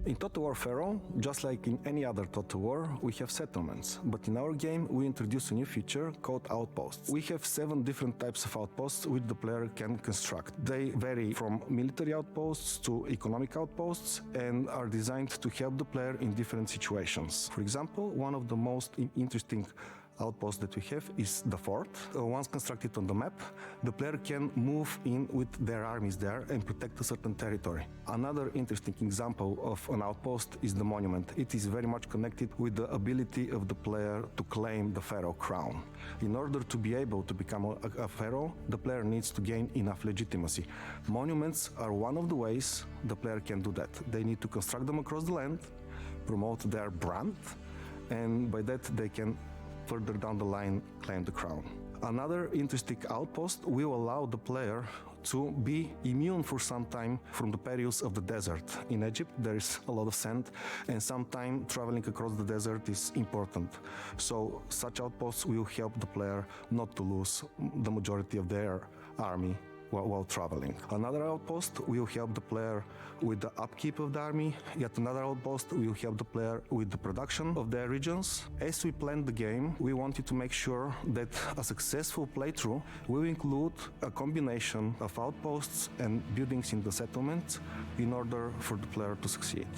In Total War Pharaoh, just like in any other Total War, we have settlements, but in our game we introduce a new feature called outposts. We have 7 different types of outposts which the player can construct. They vary from military outposts to economic outposts and are designed to help the player in different situations. For example, one of the most interesting outpost that we have is the fort. Once constructed on the map, the player can move in with their armies there and protect a certain territory. Another interesting example of an outpost is the monument. It is very much connected with the ability of the player to claim the pharaoh crown. In order to be able to become a pharaoh, the player needs to gain enough legitimacy. Monuments are one of the ways the player can do that. They need to construct them across the land, promote their brand, and by that they can further down the line claim the crown. Another interesting outpost will allow the player to be immune for some time from the perils of the desert. In Egypt there is a lot of sand and sometimes traveling across the desert is important. So such outposts will help the player not to lose the majority of their army while traveling. Another outpost will help the player with the upkeep of the army. Yet another outpost will help the player with the production of their regions. As we planned the game, we wanted to make sure that a successful playthrough will include a combination of outposts and buildings in the settlement in order for the player to succeed.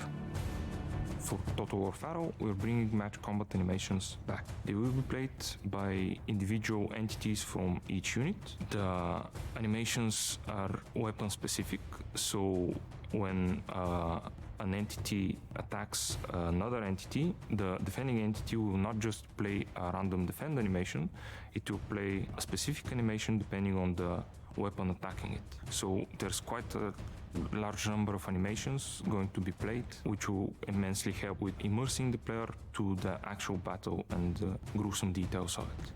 For Total War Pharaoh, we're bringing match combat animations back. They will be played by individual entities from each unit. The animations are weapon specific, so when an entity attacks another entity, the defending entity will not just play a random defend animation, it will play a specific animation depending on the weapon attacking it. So there's quite a large number of animations going to be played, which will immensely help with immersing the player to the actual battle and the gruesome details of it.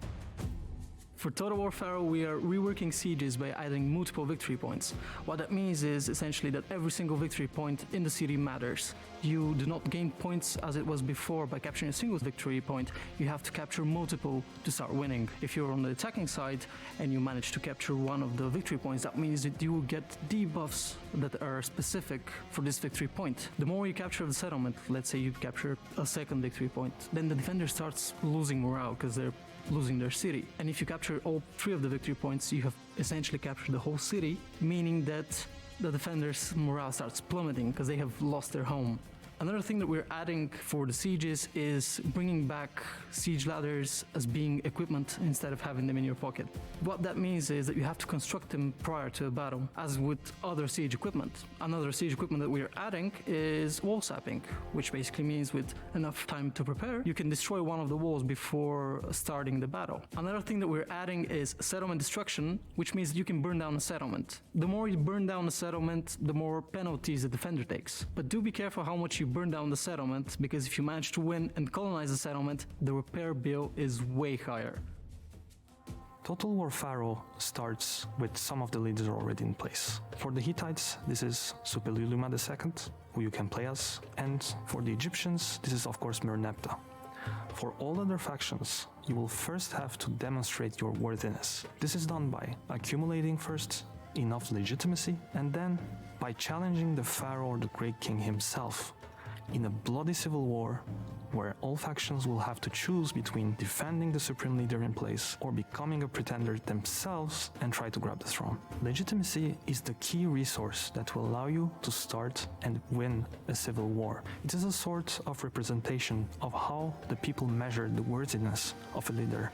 For Total War Pharaoh, we are reworking sieges by adding multiple victory points. What that means is essentially that every single victory point in the city matters. You do not gain points as it was before by capturing a single victory point. You have to capture multiple to start winning. If you're on the attacking side and you manage to capture one of the victory points, that means that you will get debuffs that are specific for this victory point. The more you capture of the settlement, let's say you capture a second victory point, then the defender starts losing morale because they're losing their city. And if you capture all 3 of the victory points, you have essentially captured the whole city, meaning that the defenders' morale starts plummeting because they have lost their home. Another thing that we're adding for the sieges is bringing back siege ladders as being equipment instead of having them in your pocket. What that means is that you have to construct them prior to a battle, as with other siege equipment. Another siege equipment that we're adding is wall sapping, which basically means with enough time to prepare, you can destroy one of the walls before starting the battle. Another thing that we're adding is settlement destruction, which means that you can burn down a settlement. The more you burn down a settlement, the more penalties the defender takes. But do be careful how much you burn down the settlement, because if you manage to win and colonize the settlement, the repair bill is way higher. Total War Pharaoh starts with some of the leaders already in place. For the Hittites, this is Suppiluliuma II, who you can play as, and for the Egyptians, this is of course Merneptah. For all other factions, you will first have to demonstrate your worthiness. This is done by accumulating first enough legitimacy, and then by challenging the pharaoh or the great king himself in a bloody civil war where all factions will have to choose between defending the supreme leader in place or becoming a pretender themselves and try to grab the throne. Legitimacy is the key resource that will allow you to start and win a civil war. It is a sort of representation of how the people measure the worthiness of a leader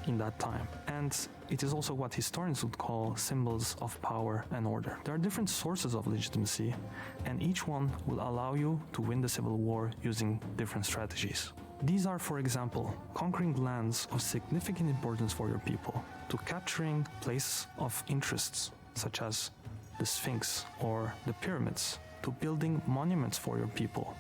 in that time. And it is also what historians would call symbols of power and order. There are different sources of legitimacy, and each one will allow you to win the civil war using different strategies. These are, for example, conquering lands of significant importance for your people, to capturing places of interests, such as the Sphinx or the pyramids, to building monuments for your people,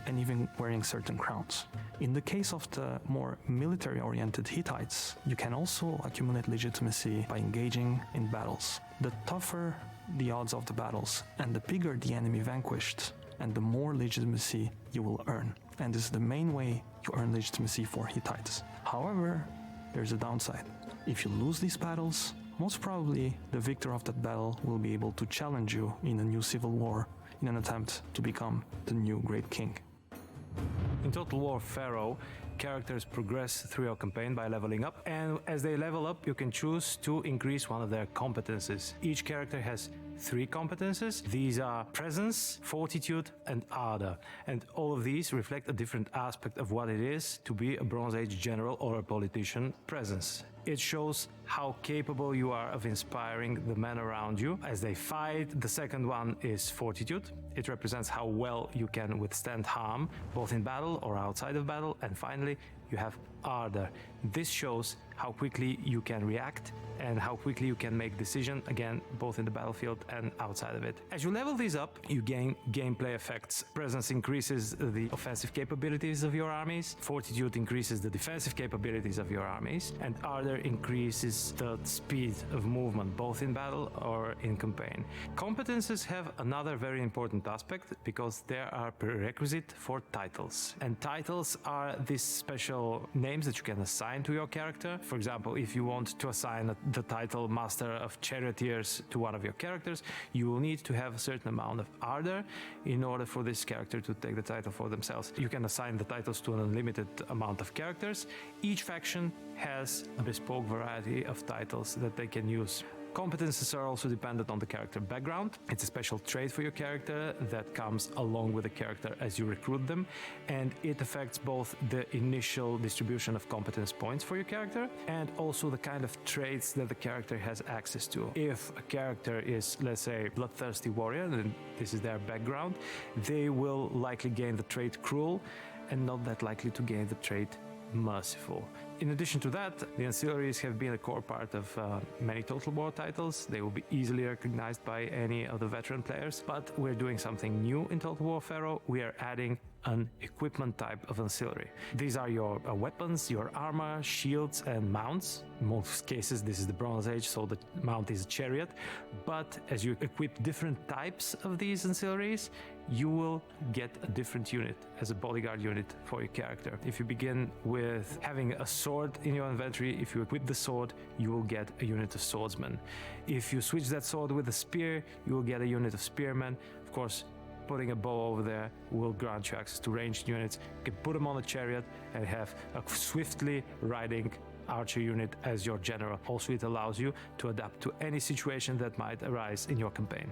and even wearing certain crowns. In the case of the more military-oriented Hittites, you can also accumulate legitimacy by engaging in battles. The tougher the odds of the battles, and the bigger the enemy vanquished, and the more legitimacy you will earn. And this is the main way you earn legitimacy for Hittites. However, there's a downside. If you lose these battles, most probably the victor of that battle will be able to challenge you in a new civil war in an attempt to become the new great king. In Total War Pharaoh, characters progress through your campaign by leveling up, and as they level up, you can choose to increase one of their competences. Each character has 3 competences. These are presence, fortitude, and ardor, and all of these reflect a different aspect of what it is to be a Bronze Age general or a politician. Presence. It shows how capable you are of inspiring the men around you as they fight. The second one is fortitude. It represents how well you can withstand harm, both in battle or outside of battle. And finally, you have ardor. This shows how quickly you can react and how quickly you can make decisions, again, both in the battlefield and outside of it. As you level these up, you gain gameplay effects. Presence increases the offensive capabilities of your armies, fortitude increases the defensive capabilities of your armies, and ardor increases the speed of movement, both in battle or in campaign. Competences have another very important aspect because they are prerequisite for titles. And titles are these special names that you can assign to your character. For example, if you want to assign the title Master of Charioteers to one of your characters, you will need to have a certain amount of ardor in order for this character to take the title for themselves. You can assign the titles to an unlimited amount of characters. Each faction has a bespoke variety of titles that they can use. Competences are also dependent on the character background. It's a special trait for your character that comes along with the character as you recruit them, and it affects both the initial distribution of competence points for your character and also the kind of traits that the character has access to. If a character is, let's say, bloodthirsty warrior, then this is their background, they will likely gain the trait cruel and not that likely to gain the trait merciful. In addition to that, the ancillaries have been a core part of many Total War titles. They will be easily recognized by any of the veteran players, but we're doing something new in Total War Pharaoh. We are adding an equipment type of ancillary. These are your weapons, your armor, shields, and mounts. In most cases, this is the Bronze Age, so the mount is a chariot. But as you equip different types of these ancillaries, you will get a different unit as a bodyguard unit for your character. If you begin with having a sword in your inventory, if you equip the sword, you will get a unit of swordsman. If you switch that sword with a spear, you will get a unit of spearmen. Of course, putting a bow over there will grant you access to ranged units. You can put them on a chariot and have a swiftly riding archer unit as your general. Also, it allows you to adapt to any situation that might arise in your campaign.